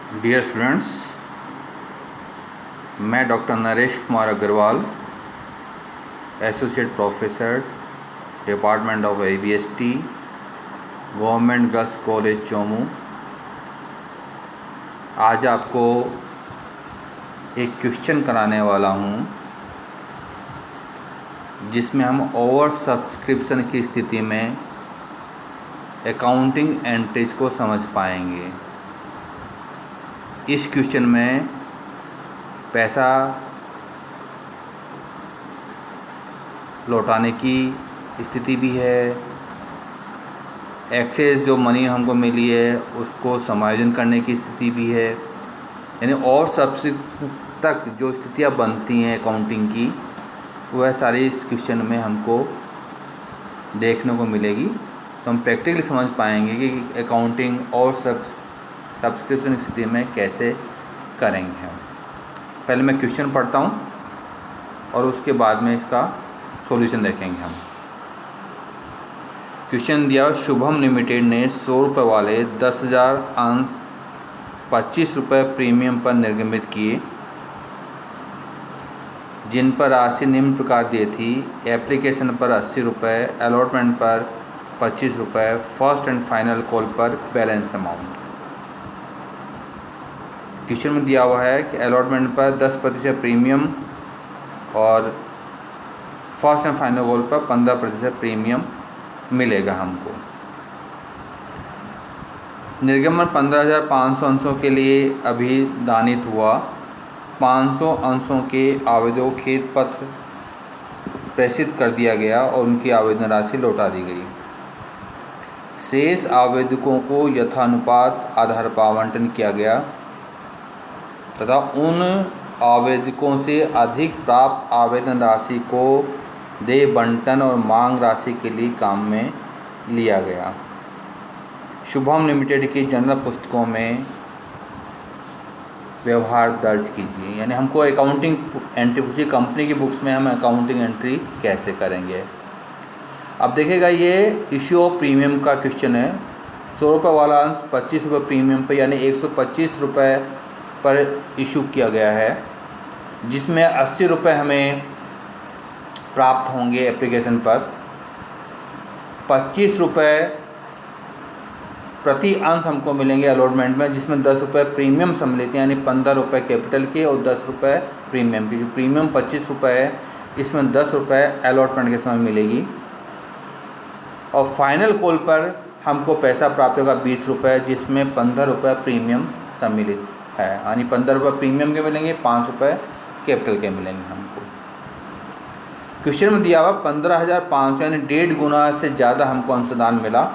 Dear students, मैं doctor Naresh Kumar Agarwal, associate professor, department of ABST, government girls college Chomu, आज आपको एक क्वेश्चन कराने वाला हूँ जिसमें हम ओवर सब्सक्रिप्शन की स्थिति में अकाउंटिंग एंट्रीज को समझ पाएंगे। इस क्वेश्चन में पैसा लौटाने की स्थिति भी है, एक्सेस जो मनी हमको मिली है उसको समायोजन करने की स्थिति भी है, यानी और सब्सिक्वेंट तक जो स्थितियाँ बनती हैं अकाउंटिंग की, वह सारी इस क्वेश्चन में हमको देखने को मिलेगी। तो हम प्रैक्टिकली समझ पाएंगे कि अकाउंटिंग और सब्सक्रिप्शन स्थिति में कैसे करेंगे हम। पहले मैं क्वेश्चन पढ़ता हूँ और उसके बाद में इसका सॉल्यूशन देखेंगे हम। क्वेश्चन दिया, शुभम लिमिटेड ने 100 रुपये वाले 10,000 अंश 25 रुपये प्रीमियम पर निर्गमित किए, जिन पर राशि निम्न प्रकार दी थी: एप्लीकेशन पर 80 रुपये, अलॉटमेंट पर 25 रुपये, फर्स्ट एंड फाइनल कॉल पर बैलेंस अमाउंट। क्वेश्चन में दिया हुआ है कि अलॉटमेंट पर 10% प्रीमियम और फर्स्ट एंड फाइनल कॉल पर 15% प्रीमियम मिलेगा हमको। निर्गमन 15,500 अंशों के लिए अभिदानित हुआ। 500 अंशों के आवेदकों को खेत पत्र प्रेषित कर दिया गया और उनकी आवेदन राशि लौटा दी गई। शेष आवेदकों को यथानुपात आधार पर आवंटन किया गया तथा उन आवेदकों से अधिक प्राप्त आवेदन राशि को देय बंटन और मांग राशि के लिए काम में लिया गया। शुभम लिमिटेड की जनरल पुस्तकों में व्यवहार दर्ज कीजिए, यानी हमको अकाउंटिंग एंट्री पूछी, कंपनी की बुक्स में हम अकाउंटिंग एंट्री कैसे करेंगे। अब देखिएगा, ये इश्यू ऑफ प्रीमियम का क्वेश्चन है। 100 रुपये वाला अंश 25 रुपये प्रीमियम पर, यानी 125 रुपये पर इशू किया गया है, जिसमें 80 रुपये हमें प्राप्त होंगे एप्लीकेशन पर, 25 रुपये प्रति अंश हमको मिलेंगे अलॉटमेंट में, जिसमें 10 रुपये प्रीमियम सम्मिलित हैं, यानी 15 रुपये कैपिटल के और 10 रुपये प्रीमियम की। जो प्रीमियम 25 रुपये है, इसमें 10 रुपये अलॉटमेंट के समय मिलेगी। और फाइनल कॉल पर हमको पैसा प्राप्त होगा 20 रुपये, जिसमें 15 रुपये प्रीमियम सम्मिलित है, यानी 15 रुपये प्रीमियम के मिलेंगे, 5 रुपये कैपिटल के मिलेंगे हमको। क्वेश्चन में दिया हुआ 15,500, यानी 1.5 गुना से ज़्यादा हमको अंशदान मिला।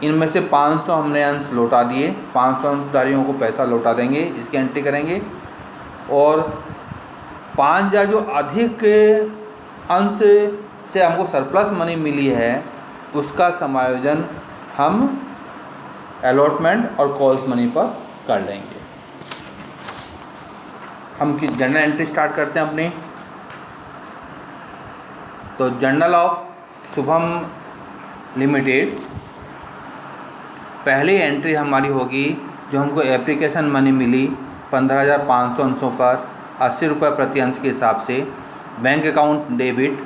इनमें से 500 हमने अंश लौटा दिए, 500 अंशधारियों को पैसा लौटा देंगे, इसकी एंट्री करेंगे। और 5,000 जो अधिक अंश से हमको सरप्लस मनी मिली है, उसका समायोजन हम अलॉटमेंट और कॉल्स मनी पर कर लेंगे। हम जर्नल एंट्री स्टार्ट करते हैं अपनी। तो जर्नल ऑफ शुभम लिमिटेड, पहली एंट्री हमारी होगी जो हमको एप्लीकेशन मनी मिली 15,500 अंशों पर 80 रुपये प्रति अंश के हिसाब से। Bank account debit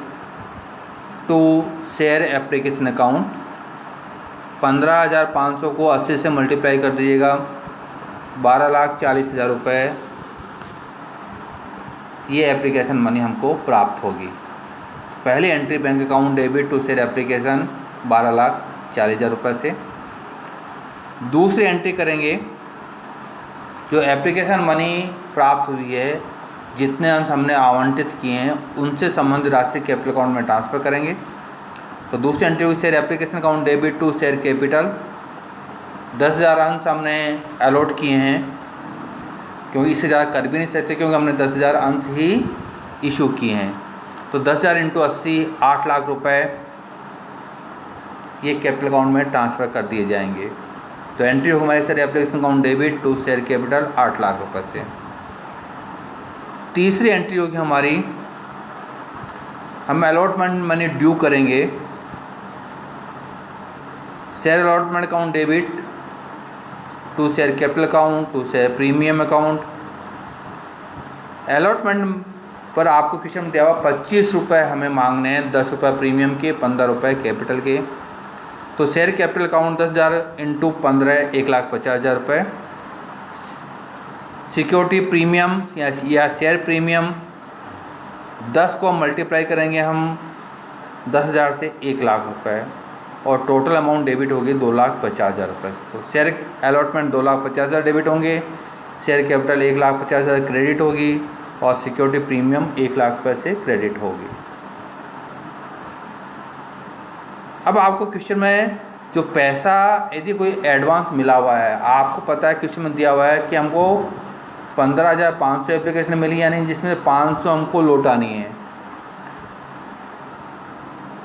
to share application account, 15,500 को 80 से मल्टीप्लाई कर दीजिएगा, 12,40,000 रुपये ये एप्लीकेशन मनी हमको प्राप्त होगी। पहली entry bank account debit to share application 12,40,000 रुपये से। दूसरी एंट्री करेंगे, जो एप्लीकेशन मनी प्राप्त हुई है, जितने अंश हमने आवंटित किए हैं उनसे संबंधित राशि कैपिटल अकाउंट में ट्रांसफ़र करेंगे। तो दूसरी एंट्री होगी share application account debit to share capital. 10,000 अंश हमने अलॉट किए हैं, क्योंकि इससे ज़्यादा कर भी नहीं सकते, क्योंकि हमने 10,000 अंश ही इशू किए हैं। तो 10,000 इंटू 80, 8 लाख रुपये ये कैपिटल अकाउंट में ट्रांसफ़र कर दिए जाएंगे। तो एंट्री हो हमारे share application account debit to share capital 8 lakh रुपये से। तीसरी एंट्री होगी हमारी, हम अलॉटमेंट मनी ड्यू करेंगे। Share allotment account debit to share capital account, to share premium account. Allotment पर आपको क्वेश्चन में दिया हुआ 25 रुपये हमें मांगने हैं, 10 रुपये प्रीमियम के, 15 रुपये कैपिटल के। तो शेयर कैपिटल अकाउंट 10,000 इंटू 15 1,50,000 रुपये। सिक्योरिटी प्रीमियम या शेयर प्रीमियम 10 को मल्टीप्लाई करेंगे हम 10,000 से 1,00,000 रुपये और टोटल अमाउंट डेबिट होगी 2,50,000 रुपये। तो शेयर अलॉटमेंट 2,50,000 डेबिट होंगे, शेयर कैपिटल 1,50,000 क्रेडिट होगी और सिक्योरिटी प्रीमियम 1,00,000 रुपये से क्रेडिट होगी। अब आपको क्वेश्चन में जो पैसा यदि कोई एडवांस मिला हुआ है, आपको पता है क्वेश्चन में दिया हुआ है कि हमको 15,500 एप्लीकेशन मिली, यानी जिसमें 500 हमको लौटानी है,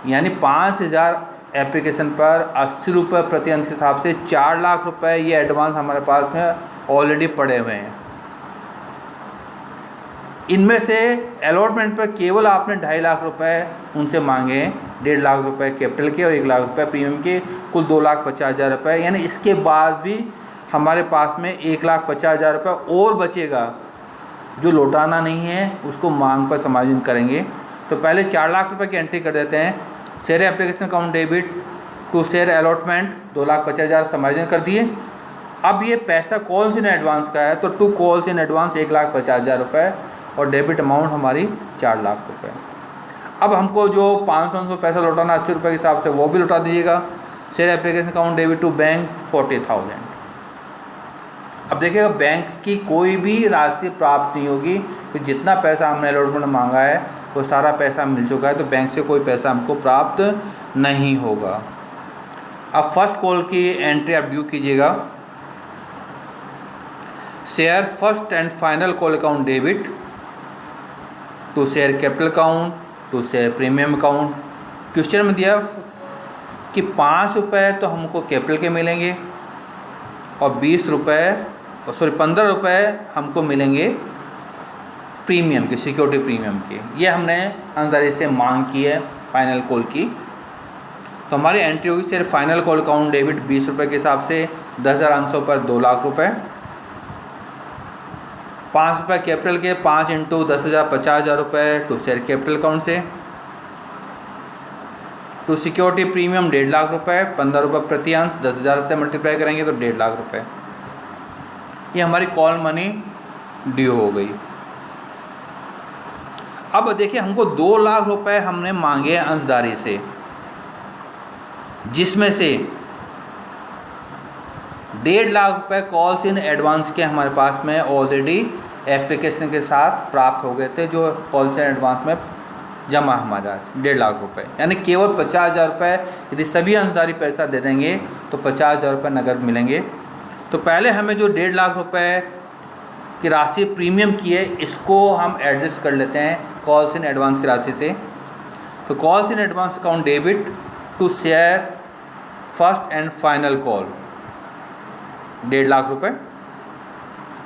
यानी 5,000 एप्लीकेशन पर 80 रुपये प्रति अंश के हिसाब से 4,00,000 रुपये ये एडवांस हमारे पास में ऑलरेडी पड़े हुए हैं। इनमें से अलॉटमेंट पर केवल आपने 2.5 लाख रुपये उनसे मांगे, 1.5 लाख रुपये कैपिटल के और 1 लाख रुपये प्रीमियम के, कुल 2,50,000 रुपये। यानी इसके बाद भी हमारे पास में 1,50,000 रुपये और बचेगा जो लौटाना नहीं है, उसको मांग पर समायोजन करेंगे। तो पहले 4 लाख रुपये की एंट्री कर देते हैं। Share application account debit to share allotment 2,50,000 समायोजन कर दिए। अब ये पैसा कॉल्स इन एडवांस का है, तो टू कॉल्स इन एडवांस 1,50,000 रुपये और डेबिट अमाउंट हमारी 4 लाख रुपये। अब हमको जो 500 पैसा लौटाना 80 रुपये के हिसाब से वो भी लौटा दीजिएगा। Share application account debit to bank 40,000। अब देखिएगा बैंक की कोई भी राशि प्राप्त नहीं होगी, तो जितना पैसा हमने अलॉटमेंट मांगा है वो सारा पैसा मिल चुका है, तो बैंक से कोई पैसा हमको प्राप्त नहीं होगा। अब फर्स्ट कॉल की एंट्री आप ड्यू कीजिएगा। Share first and final call account debit to share capital account to share premium account. Question में दिया कि 5 रुपये तो हमको कैपिटल के मिलेंगे और 15 रुपये हमको मिलेंगे प्रीमियम के, सिक्योरिटी प्रीमियम के। ये हमने अंदर से मांग की है फाइनल कॉल की। तो हमारी एंट्री होगी सिर्फ फाइनल कॉल अकाउंट डेबिट 20 रुपये के हिसाब से 10,800 पर 2 लाख रुपये, 5 रुपये कैपिटल के, 5 इंटू 10,000 50,000 रुपये टू शेयर कैपिटल अकाउंट से। टू सिक्योरिटी प्रीमियम 1.5 लाख रुपये, 15 रुपये प्रति अंश, 10,000 से मल्टीप्लाई करेंगे तो 1.5 लाख रुपये। ये हमारी कॉल मनी ड्यू हो गई। अब देखिए हमको 2 लाख रुपये हमने मांगे अंशदारी से, जिसमें से 1.5 लाख रुपये कॉल्स इन एडवांस के हमारे पास में ऑलरेडी एप्लीकेशन के साथ प्राप्त हो गए थे, जो कॉल्स इन एडवांस में जमा हमारा 1.5 लाख रुपये। यानी केवल 50,000 रुपये यदि सभी अंशदारी पैसा दे देंगे तो 50,000 रुपये नकद मिलेंगे। तो पहले हमें जो 1.5 लाख रुपये की राशि प्रीमियम की है, इसको हम एडजस्ट कर लेते हैं कॉल्स इन एडवांस की राशि से। तो calls in advance account debit to share first and final call 1.5 lakh रुपये।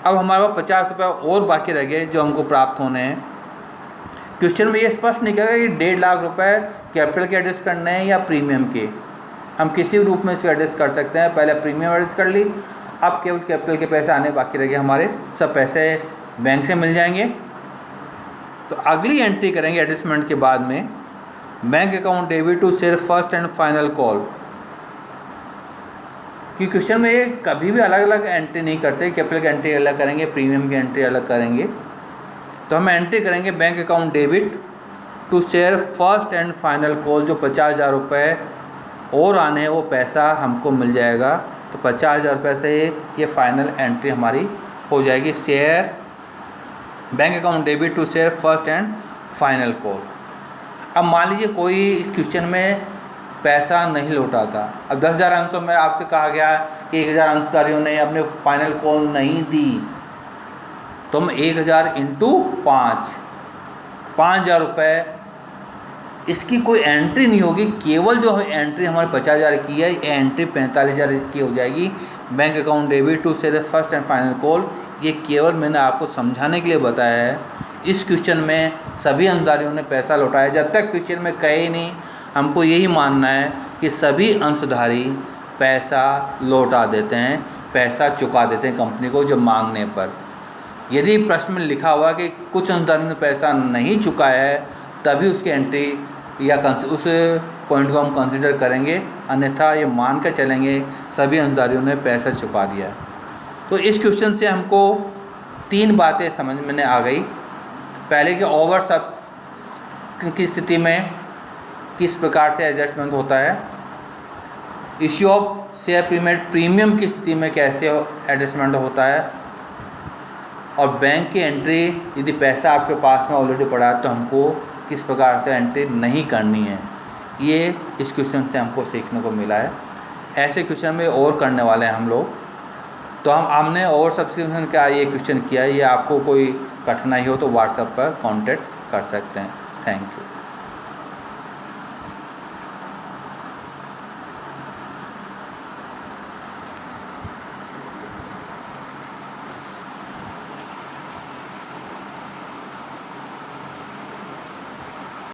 अब हमारे पास 50 रुपये और बाकी रह गए जो हमको प्राप्त होने हैं। क्वेश्चन में ये स्पष्ट नहीं करेगा कि 1.5 लाख रुपये कैपिटल के एडजस्ट करने हैं या प्रीमियम के। हम किसी भी रूप में इसको एडजस्ट कर सकते हैं। पहले प्रीमियम एडजस्ट कर ली, अब केवल कैपिटल के पैसे आने बाकी रह गए हमारे, सब पैसे बैंक से मिल जाएंगे। तो अगली एंट्री करेंगे एडजस्टमेंट के बाद में, bank account debit to share first and final call. क्योंकि क्वेश्चन में ये कभी भी अलग अलग एंट्री नहीं करते, कैपिटल की एंट्री अलग करेंगे, प्रीमियम की एंट्री अलग करेंगे। तो हम एंट्री करेंगे bank account debit to share first and final call, जो 50,000 रुपये और आने हैं वो पैसा हमको मिल जाएगा। तो 50,000 रुपये से ये फाइनल एंट्री हमारी हो जाएगी। Share bank account debit to share first and final call. अब मान लीजिए कोई इस क्वेश्चन में पैसा नहीं लौटा था। अब 10,000 अंशों में आपसे कहा गया कि 1,000 अंशधारियों ने अपने फाइनल कॉल नहीं दी, तो हम 1,000 इंटू 5,000 रुपये, इसकी कोई एंट्री नहीं होगी। केवल जो एंट्री हमारे 50,000 की है, ये एंट्री 45,000 की हो जाएगी। Bank account debit to share first and final call, ये केवल मैंने आपको समझाने के लिए बताया है। इस क्वेश्चन में सभी अंशधारियों ने पैसा लौटाया। जब तक क्वेश्चन में कहे ही नहीं, हमको यही मानना है कि सभी अंशधारी पैसा लौटा देते हैं, पैसा चुका देते हैं कंपनी को जब मांगने पर। यदि प्रश्न में लिखा हुआ कि कुछ अनुदानियों ने पैसा नहीं चुकाया है, तभी उसकी एंट्री या उस पॉइंट को हम कंसिडर करेंगे, अन्यथा ये मान कर चलेंगे सभी अनुदानियों ने पैसा चुका दिया। तो इस क्वेश्चन से हमको 3 बातें समझ में आ गई। पहले कि ओवर सब की स्थिति में किस प्रकार से एडजस्टमेंट होता है, इश्यू ऑफ शेयर प्रीमियम की स्थिति में कैसे एडजस्टमेंट होता है, और बैंक की एंट्री यदि पैसा आपके पास में ऑलरेडी पड़ा है तो हमको किस प्रकार से एंट्री नहीं करनी है। ये इस क्वेश्चन से हमको सीखने को मिला है। ऐसे क्वेश्चन में और करने वाले हैं हम लोग। तो हमने और सब्सक्रिप्शन का ये क्वेश्चन किया है। ये आपको कोई कठिनाई हो तो व्हाट्सएप पर कांटेक्ट कर सकते हैं। Thank you.